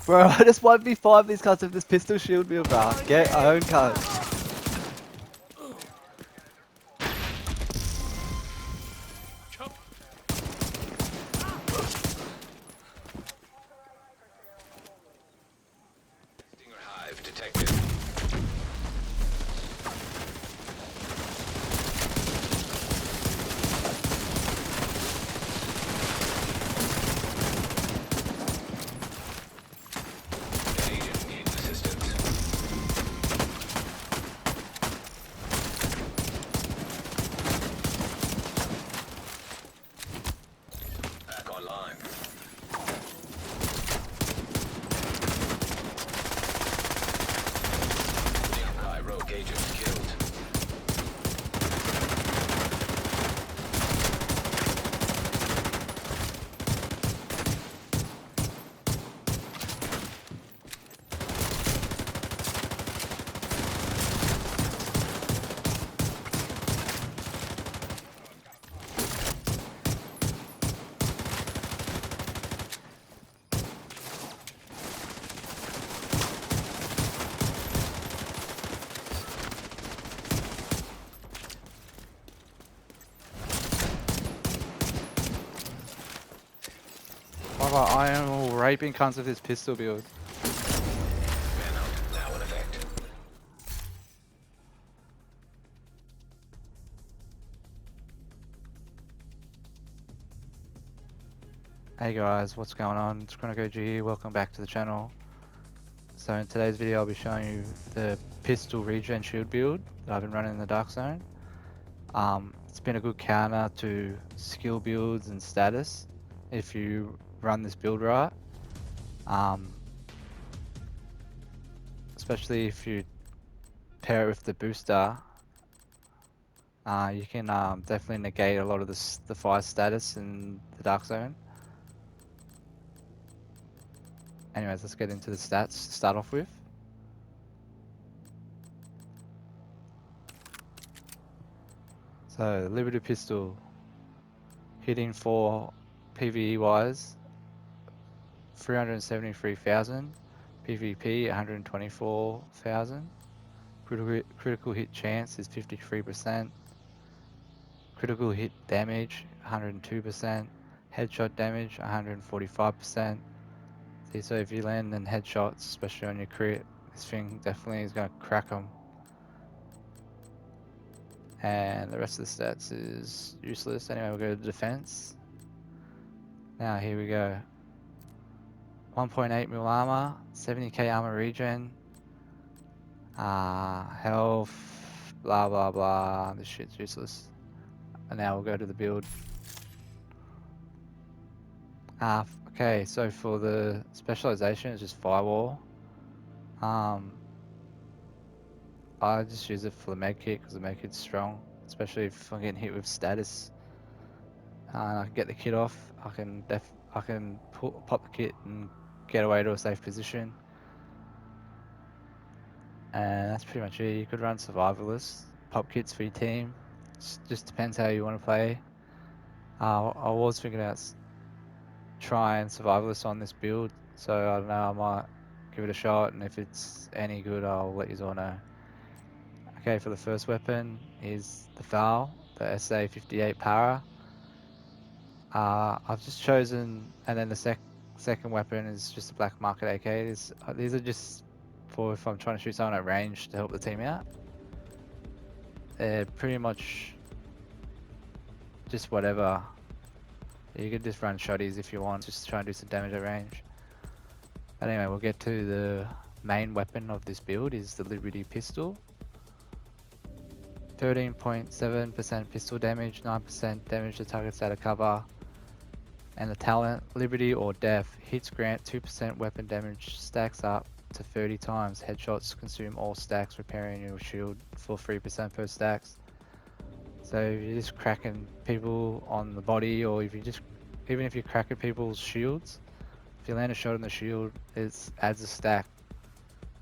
Bro, I just 1v5 these cunts with this pistol shield build, bro. Get own cunt. Stinger hive detected. Agent needs assistance. Back online. Nearby rogue agent killed. Brother, I am all raping cunts with this pistol build. Manhunt now in effect. Hey guys, what's going on? It's KRONIIK here, welcome back to the channel. So in today's video I'll be showing you the pistol regen shield build that I've been running in the Dark Zone. It's been a good counter to skill builds and status if you run this build right. Especially if you pair it with the booster, you can definitely negate a lot of the fire status in the Dark Zone. Anyways, let's get into the stats to start off with. So, Liberty Pistol, hitting for PvE wise, 373,000, PvP 124,000, critical hit chance is 53%, critical hit damage 102%, headshot damage 145%. See, so if you land in headshots, especially on your crit, this thing definitely is going to crack them. And the rest of the stats is useless. Anyway, we'll go to defense. Now here we go. 1.8 mil armor, 70k armor regen, health, blah blah blah. This shit's useless. And now we'll go to the build. Okay, so for the specialization, it's just firewall. I just use it for the med kit because the med kit's strong, especially if I'm getting hit with status. I can get the kit off. I can pop the kit and get away to a safe position. And that's pretty much it. You could run survivalist, pop kits for your team. Just depends how you want to play. I was thinking about trying survivalist on this build, so I don't know, I might give it a shot, and if it's any good, I'll let you all know. Okay, for the first weapon is the FAL, the SA-58 Para. I've just chosen, and then the second weapon is just a black market AK. These are just for if I'm trying to shoot someone at range to help the team out. They're pretty much just whatever. You could just run shotties if you want, just try and do some damage at range. But anyway, we'll get to the main weapon of this build is the Liberty Pistol. 13.7% pistol damage, 9% damage to targets out of cover. And the talent, Liberty or Death, hits grant 2% weapon damage, stacks up to 30 times. Headshots consume all stacks, repairing your shield for 3% per stacks. So if you're just cracking people on the body, or if you just, even if you're cracking people's shields, if you land a shot in the shield, it adds a stack.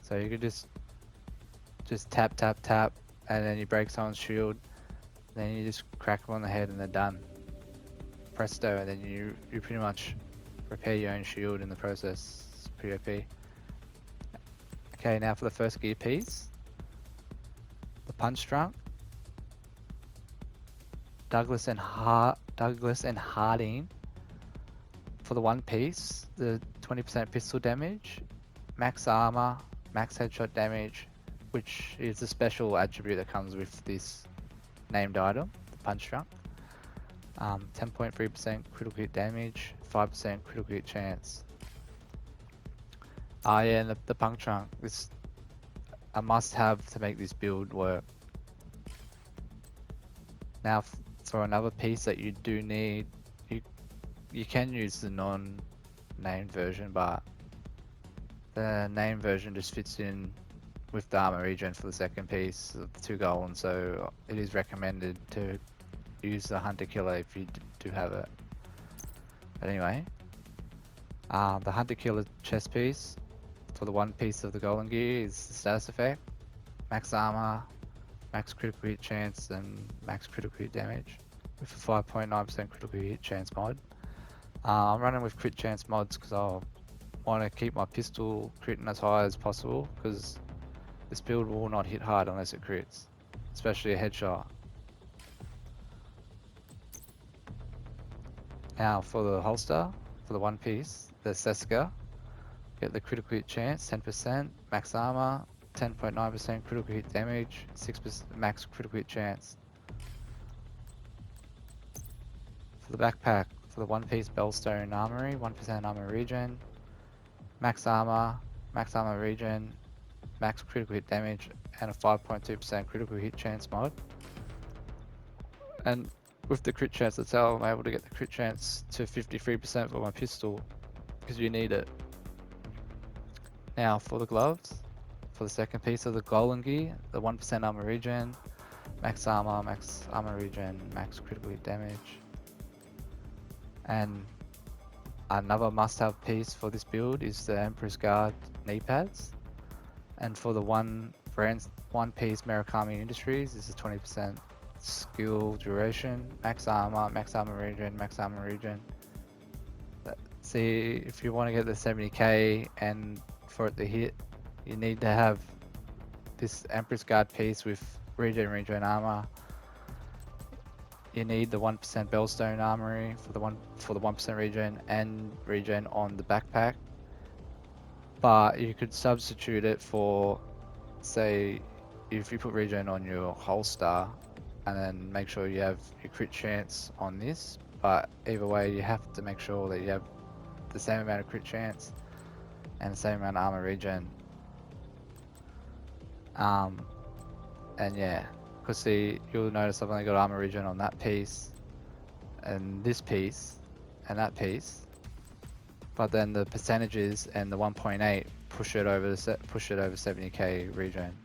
So you could just tap, tap, tap, and then you break someone's shield, then you just crack them on the head and they're done. Presto, and then you pretty much repair your own shield in the process. It's pretty OP. Okay, now for the first gear piece, the punch drunk. Douglas and Harding for the one piece, the 20% pistol damage, max armor, max headshot damage, which is a special attribute that comes with this named item, the punch drunk. 10.3% critical hit damage, 5% critical hit chance. Yeah, and the punch drunk, this a must-have to make this build work. Now, for another piece that you do need, you can use the non-named version, but the named version just fits in with the armor regen for the second piece of the 2 gold, so it is recommended to use the hunter killer if you do have it. But anyway, the hunter killer chest piece for the one piece of the golden gear is the status effect, max armor, max critical hit chance, and max critical hit damage with a 5.9% critical hit chance mod. I'm running with crit chance mods because I want to keep my pistol critting as high as possible, because this build will not hit hard unless it crits, especially a headshot. Now for the holster, for the one piece, the Seska, get the critical hit chance, 10%, max armor, 10.9% critical hit damage, 6% max critical hit chance. For the backpack, for the one piece Bellstone Armory, 1% armor regen, max armor regen, max critical hit damage, and a 5.2% critical hit chance mod. And with the crit chance itself, I'm able to get the crit chance to 53% for my pistol, because you need it. Now for the gloves, for the second piece of the golden gear, the 1% armor regen, max armor regen, max critical hit damage. And another must-have piece for this build is the Emperor's Guard knee pads. And for the one piece Murakami Industries, this is 20% skill duration, max armor regen, max armor regen. See, if you want to get the 70k and for it to hit, you need to have this Emperor's Guard piece with regen armor. You need the 1% Bellstone Armory for the 1% regen and regen on the backpack. But you could substitute it for, say, if you put regen on your holster, and then make sure you have your crit chance on this. But either way, you have to make sure that you have the same amount of crit chance and the same amount of armor regen. And yeah, because see, you'll notice I've only got armor regen on that piece, and this piece, and that piece. But then the percentages and the 1.8 push it over 70k regen.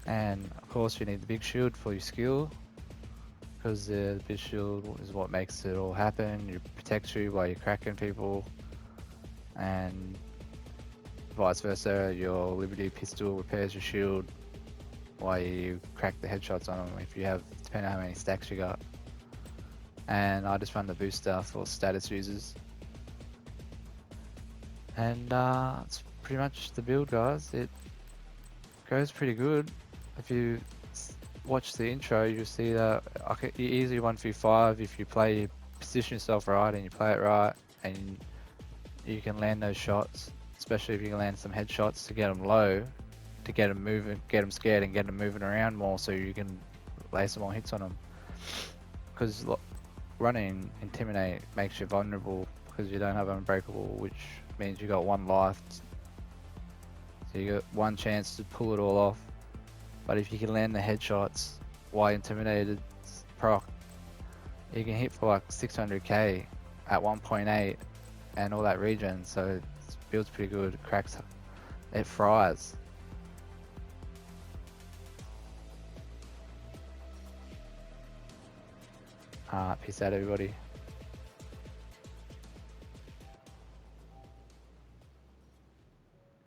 And of course you need the big shield for your skill, because the big shield is what makes it all happen. It protects you while you're cracking people, and vice versa, your Liberty pistol repairs your shield while you crack the headshots on them, if you have, depending on how many stacks you got. And I just run the booster for status users. And it's pretty much the build, guys. It goes pretty good. If you watch the intro, you'll see that you easily 1v5 if you position yourself right and you play it right, and you can land those shots, especially if you can land some headshots to get them low, to get them moving, get them scared and get them moving around more, so you can lay some more hits on them. Because running Intimidate makes you vulnerable, because you don't have Unbreakable, which means you got 1 life, so you got 1 chance to pull it all off. But if you can land the headshots while Intimidated proc, you can hit for like 600k at 1.8 and all that regen, so it builds pretty good. It cracks, it fries. Peace out, everybody.